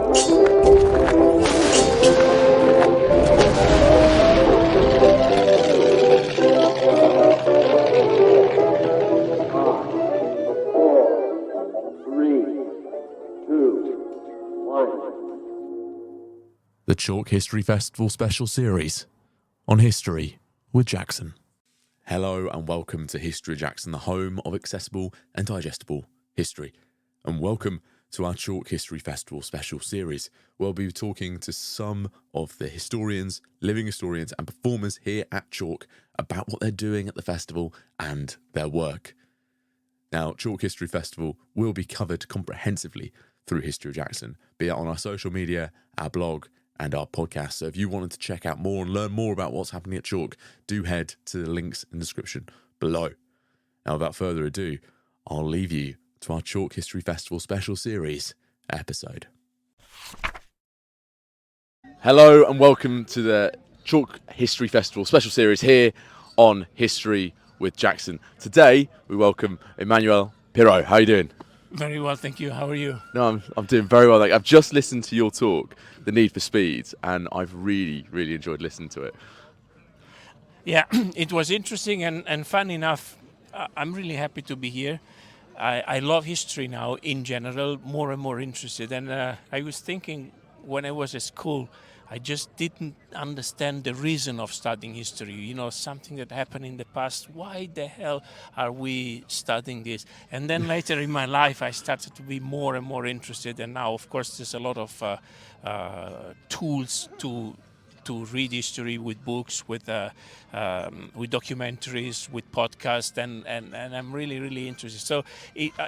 The Chalke History Festival special series on history with Jackson. Hello and welcome to History Jackson, the home of accessible and digestible history. And welcome to our Chalke History Festival special series, where we'll be talking to some of the historians, living historians and performers here at Chalke about what they're doing at the festival and their work. Now, Chalke History Festival will be covered comprehensively through History Jackson, be it on our social media, our blog, and our podcast. So if you wanted to check out more and learn more about what's happening at Chalke, do head to the links in the description below. Now, without further ado, I'll leave you to our Chalke History Festival special series episode. Hello and welcome to the Chalke History Festival special series here on History with Jackson. Today, we welcome Emanuele Pirro. How are you doing? Very well, thank you. How are you? No, I'm doing very well. I've just listened to your talk, The Need for Speed, and I've really enjoyed listening to it. Yeah, it was interesting and fun enough. I'm really happy to be here. I love history now in general, more and more interested. And I was thinking when I was at school, I just didn't understand the reason of studying history. You know, something that happened in the past. Why the hell are we studying this? And then later in my life, I started to be more and more interested. And now, of course, there's a lot of tools to read history with books, with documentaries, with podcasts, and I'm really interested. So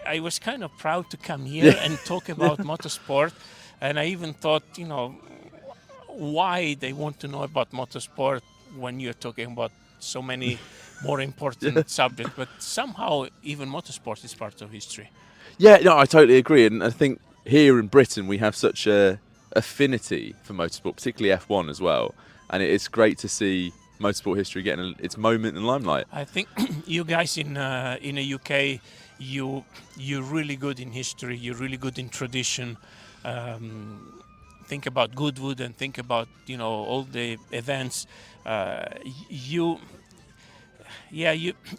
I was kind of proud to come here and talk about motorsport. And I even thought, why they want to know about motorsport when you're talking about so many more important subjects, but somehow even motorsport is part of history. Yeah, no, I totally agree, and I think here in Britain we have such a affinity for motorsport, particularly F1 as well, and it's great to see motorsport history getting its moment in limelight. I think you guys in the UK, you're really good in history, you're really good in tradition. Think about Goodwood and think about all the events. You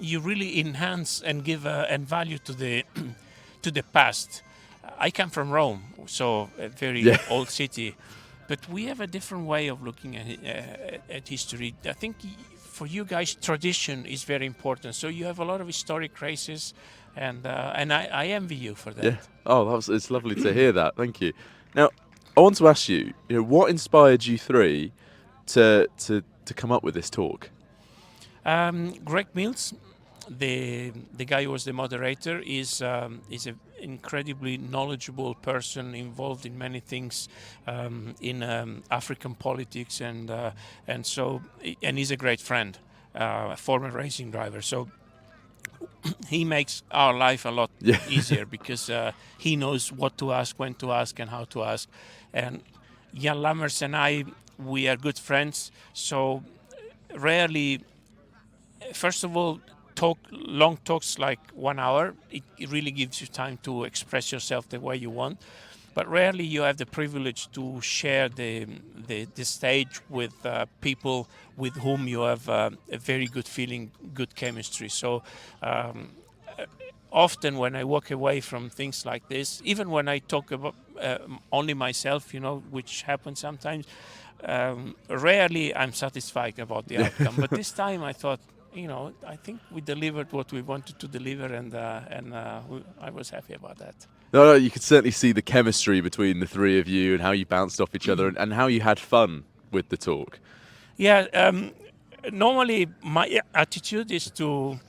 really enhance and give and value to the to the past. I come from Rome, so a very old city, but we have a different way of looking at history. I think for you guys, tradition is very important. So you have a lot of historic races, and I envy you for that. Yeah. Oh, it's lovely to hear that. Thank you. Now, I want to ask you, what inspired you three to come up with this talk? Greg Mills, the guy who was the moderator, is an incredibly knowledgeable person involved in many things in African politics, and he's a great friend, a former racing driver. So he makes our life a lot easier because he knows what to ask, when to ask, and how to ask. And Jan Lammers and I, we are good friends, so rarely, first of all, long talks like 1 hour. It really gives you time to express yourself the way you want. But rarely you have the privilege to share the stage with people with whom you have a very good feeling, good chemistry. So often when I walk away from things like this, even when I talk about only myself, which happens sometimes, rarely I'm satisfied about the outcome. But this time I thought, I think we delivered what we wanted to deliver, and I was happy about that. No, you could certainly see the chemistry between the three of you and how you bounced off each other and how you had fun with the talk. Yeah, normally my attitude is to,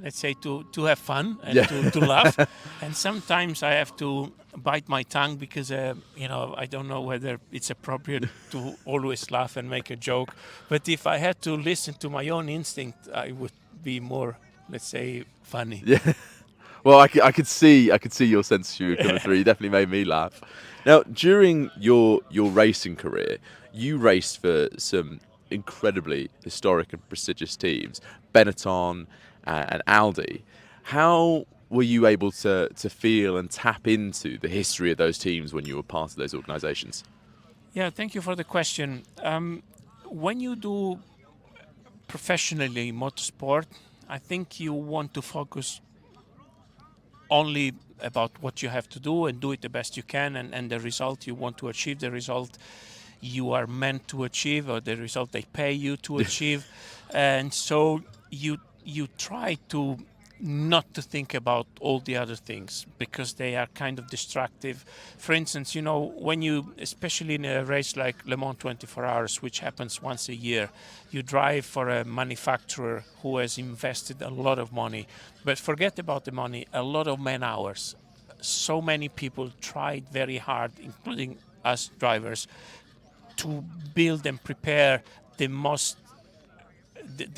let's say, to have fun and to laugh. And sometimes I have to bite my tongue because, I don't know whether it's appropriate to always laugh and make a joke. But if I had to listen to my own instinct, I would be more, let's say, funny. Yeah. Well, I could see your sense of humour coming through. You definitely made me laugh. Now, during your racing career, you raced for some incredibly historic and prestigious teams, Benetton and Aldi. How were you able to feel and tap into the history of those teams when you were part of those organisations? Yeah, thank you for the question. When you do professionally motorsport, I think you want to focus only about what you have to do and do it the best you can, and the result you want to achieve, the result you are meant to achieve, or the result they pay you to achieve. And so you try to not to think about all the other things because they are kind of destructive. For instance, when you, especially in a race like Le Mans 24 Hours, which happens once a year, you drive for a manufacturer who has invested a lot of money. But forget about the money, a lot of man hours. So many people tried very hard, including us drivers, to build and prepare the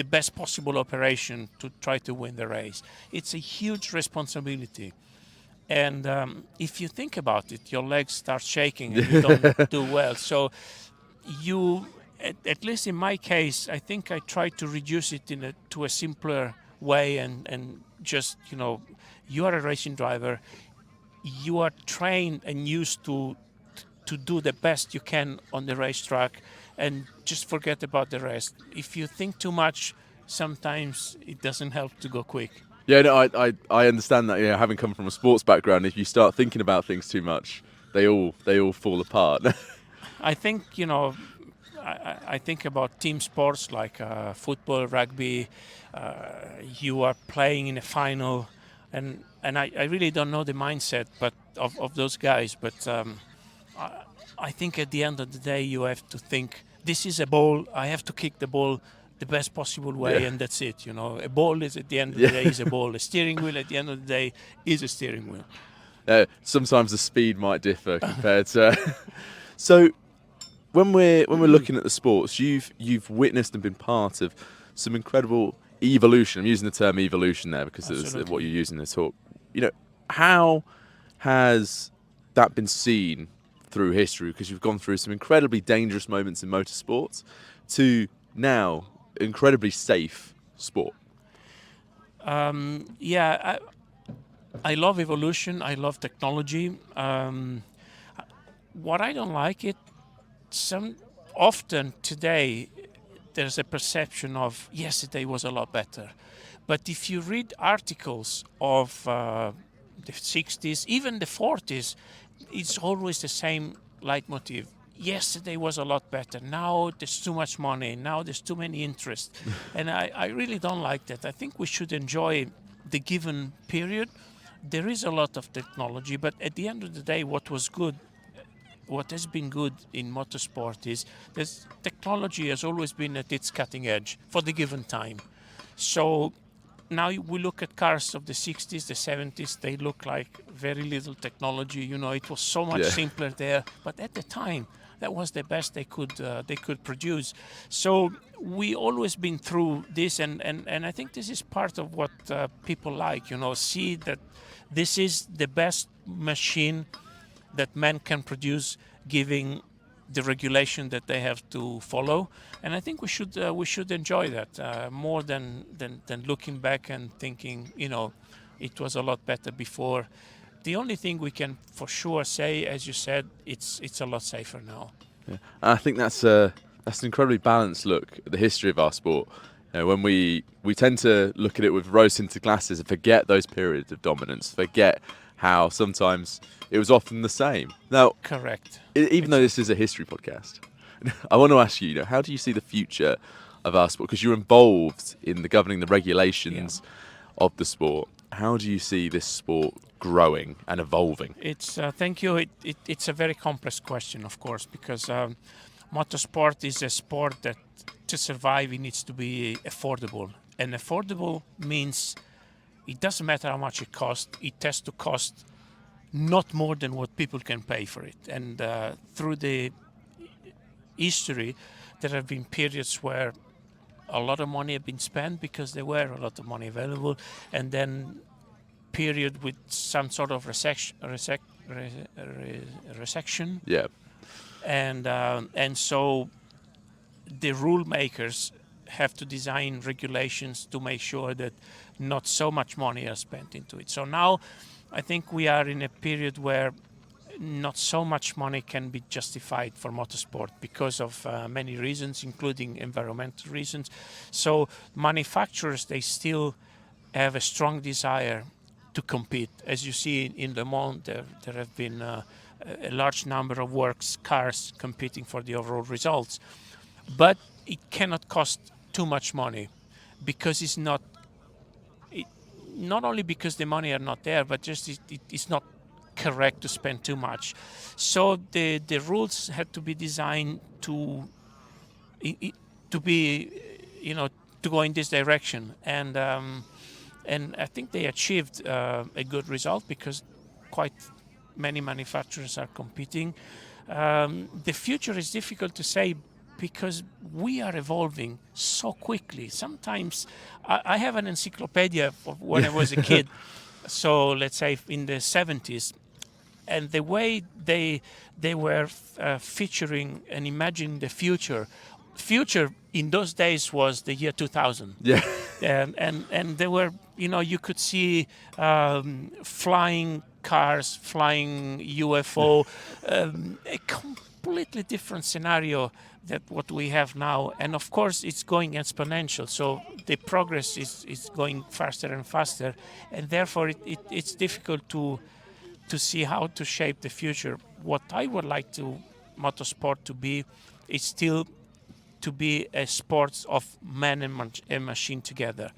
best possible operation to try to win the race. It's a huge responsibility. And if you think about it, your legs start shaking and you don't do well. So at least in my case, I think I try to reduce it to a simpler way and just, you are a racing driver, you are trained and used to do the best you can on the racetrack, and just forget about the rest. If you think too much, sometimes it doesn't help to go quick. Yeah, no, I understand that. Having come from a sports background, if you start thinking about things too much, they all fall apart. I think I think about team sports like football, rugby. You are playing in a final, and I really don't know the mindset, but of those guys. But I think at the end of the day, you have to think, this is a ball. I have to kick the ball the best possible way, and that's it. A ball is at the end of the day is a ball. A steering wheel at the end of the day is a steering wheel. Sometimes the speed might differ compared to. So, when we're looking at the sports, you've witnessed and been part of some incredible evolution. I'm using the term evolution there because it's what you're using in the talk. How has that been seen through history? Because you've gone through some incredibly dangerous moments in motorsports to now incredibly safe sport. Yeah, I love evolution. I love technology. What I don't like it, often today there's a perception of yesterday was a lot better. But if you read articles of the 60s, even the 40s, it's always the same leitmotif. Yesterday was a lot better. Now there's too much money. Now there's too many interests. And I really don't like that. I think we should enjoy the given period. There is a lot of technology, but at the end of the day, what has been good in motorsport is that technology has always been at its cutting edge for the given time. So now we look at cars of the 60s, the 70s, they look like very little technology. It was so much simpler there. But at the time, that was the best they could produce. So we always been through this, and I think this is part of what people like, see that this is the best machine that man can produce, giving the regulation that they have to follow. And I think we should enjoy that more than looking back and thinking, it was a lot better before. The only thing we can for sure say, as you said, it's a lot safer now. Yeah. I think that's an incredibly balanced look at the history of our sport. When we tend to look at it with rose-tinted glasses and forget those periods of dominance, forget how sometimes it was often the same. Now, correct. Even though this is a history podcast, I want to ask you, how do you see the future of our sport? Because you're involved in governing the regulations of the sport. How do you see this sport growing and evolving? Thank you. It's a very complex question, of course, because motorsport is a sport that to survive it needs to be affordable. And affordable means it doesn't matter how much it costs. It has to cost not more than what people can pay for it. And through the history, there have been periods where a lot of money have been spent because there were a lot of money available, and then period with some sort of recession. Yeah. And so the rule makers have to design regulations to make sure that not so much money are spent into it. So now I think we are in a period where not so much money can be justified for motorsport because of many reasons, including environmental reasons. So manufacturers, they still have a strong desire to compete. As you see in Le Mans, there have been a large number of cars competing for the overall results. But it cannot cost too much money because not only because the money are not there, but just it's not correct to spend too much. So the rules had to be designed to be, to go in this direction. And I think they achieved a good result because quite many manufacturers are competing. The future is difficult to say because we are evolving so quickly. Sometimes I have an encyclopedia of when I was a kid. So let's say in the 70s, and the way they were featuring and imagining the future in those days was the year 2000. Yeah. And there were, you could see flying cars, flying UFO, a completely different scenario than what we have now. And of course, it's going exponential. So the progress is going faster and faster. And therefore, it's difficult to see how to shape the future. What I would like motorsport to be is still to be a sport of man and machine together.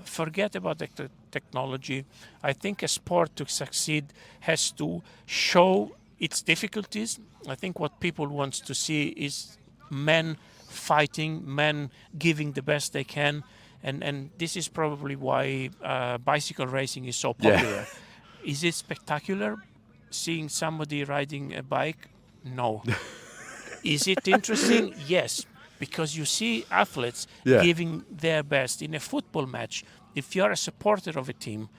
Forget about the technology. I think a sport to succeed has to show its difficulties. I think what people want to see is men fighting, men giving the best they can. And this is probably why bicycle racing is so popular. Yeah. Is it spectacular seeing somebody riding a bike? No. Is it interesting? Yes, because you see athletes giving their best. In a football match, if you're a supporter of a team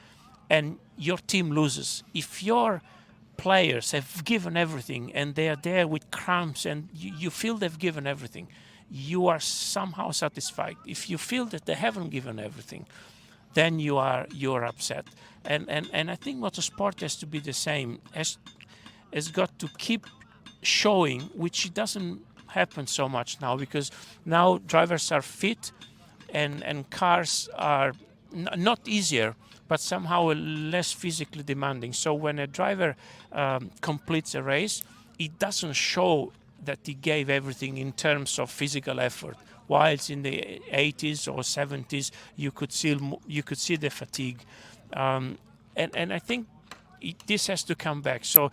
and your team loses, if your players have given everything and they are there with cramps and you feel they've given everything, you are somehow satisfied. If you feel that they haven't given everything, then you're upset. And I think motorsport has to be the same. Has got to keep showing, which it doesn't happen so much now, because now drivers are fit and cars are not easier, but somehow less physically demanding. So when a driver completes a race, it doesn't show that he gave everything in terms of physical effort. Whilst in the 80s or 70s, you could see the fatigue, and I think this has to come back. So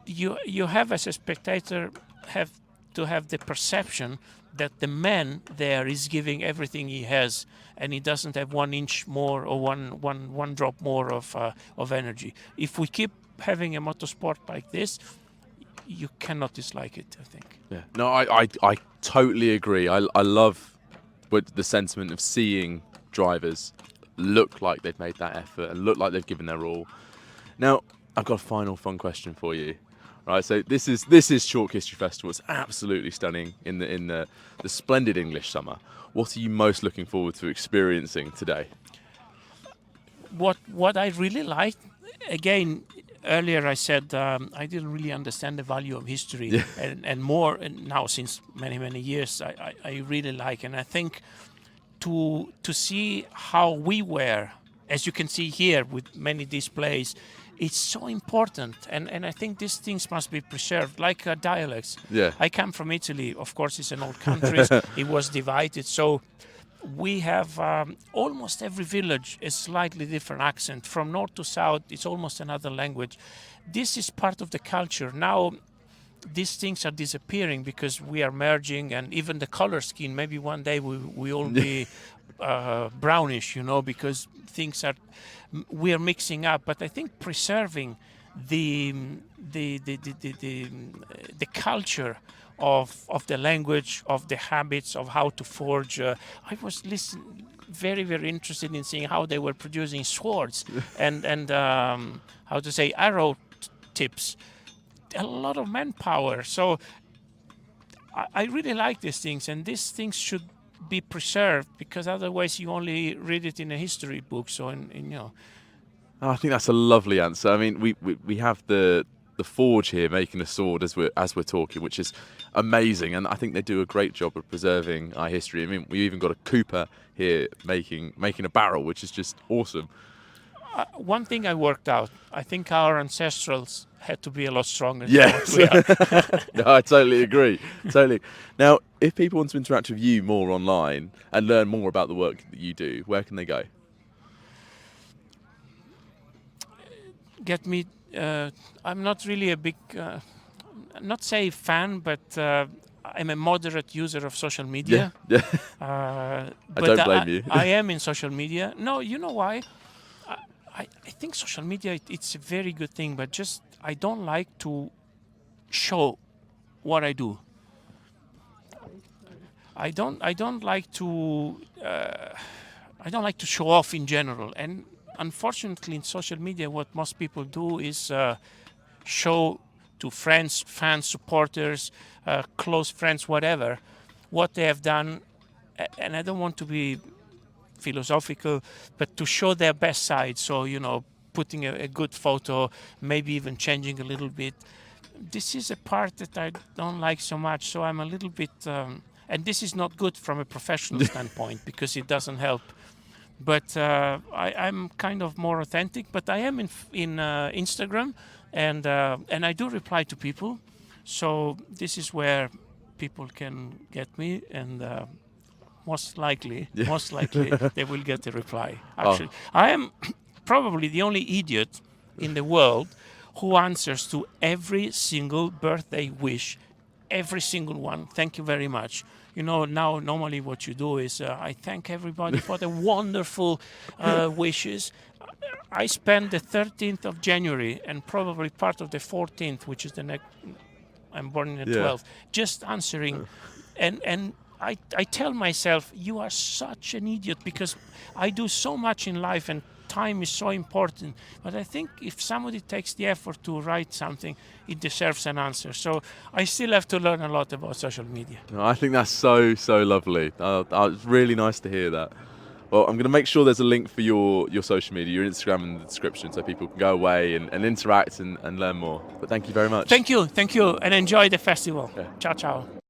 you have, as a spectator, have to have the perception that the man there is giving everything he has, and he doesn't have 1 inch more or one drop more of energy. If we keep having a motorsport like this, you cannot dislike it, I think. Yeah. No, I totally agree. I love the sentiment of seeing drivers look like they've made that effort and look like they've given their all. Now, I've got a final fun question for you. Right, so this is Chalke History Festival. It's absolutely stunning in the splendid English summer. What are you most looking forward to experiencing today? What I really liked, again, earlier I said I didn't really understand the value of history, and more and now since many years I really like, and I think to see how we were, as you can see here with many displays, it's so important, and I think these things must be preserved, like dialects. Yeah. I come from Italy. Of course, it's an old country. It was divided, so we have almost every village a slightly different accent. From north to south, it's almost another language. This is part of the culture. Now, these things are disappearing because we are merging, and even the color scheme. Maybe one day we all be brownish, because we are mixing up. But I think preserving the culture of the language, of the habits, of how to forge. I was very interested in seeing how they were producing swords and how to say arrow tips. A lot of manpower. So I really like these things, and these things should be preserved, because otherwise you only read it in a history book. So, Oh, I think that's a lovely answer. I mean, we have the forge here making a sword as we're talking, which is amazing, and I think they do a great job of preserving our history. I mean, we even got a cooper here making a barrel, which is just awesome. one thing I worked out, I think our ancestrals had to be a lot stronger Yes, than what we are. no, I totally agree. Totally. Now, if people want to interact with you more online and learn more about the work that you do, where can they go? Get me. I'm not really a big, not say fan, but I'm a moderate user of social media. Yeah. But don't blame you. I am in social media. No, you know why? I think social media, it's a very good thing, but just I don't like to show what I do. I don't like to show off in general. And unfortunately, in social media, what most people do is show to friends, fans, supporters, close friends, whatever, what they have done. And I don't want to be philosophical, but to show their best side. So, putting a good photo, maybe even changing a little bit. This is a part that I don't like so much. So I'm a little bit, and this is not good from a professional standpoint, because it doesn't help. But I'm kind of more authentic. But I am in Instagram, and I do reply to people. So this is where people can get me, and most likely they will get a reply. Actually, I am probably the only idiot in the world who answers to every single birthday wish, every single one. Thank you very much. Now normally what you do is I thank everybody for the wonderful wishes. I spend the 13th of January and probably part of the 14th, which is the next. I'm born in the 12th, just answering, and I tell myself, you are such an idiot, because I do so much in life and time is so important. But I think if somebody takes the effort to write something, it deserves an answer. So I still have to learn a lot about social media. I think that's so lovely. It's really nice to hear that. Well, I'm going to make sure there's a link for your social media, your Instagram in the description, so people can go away and interact and learn more. But thank you very much. Thank you, and enjoy the festival. Yeah. Ciao, ciao.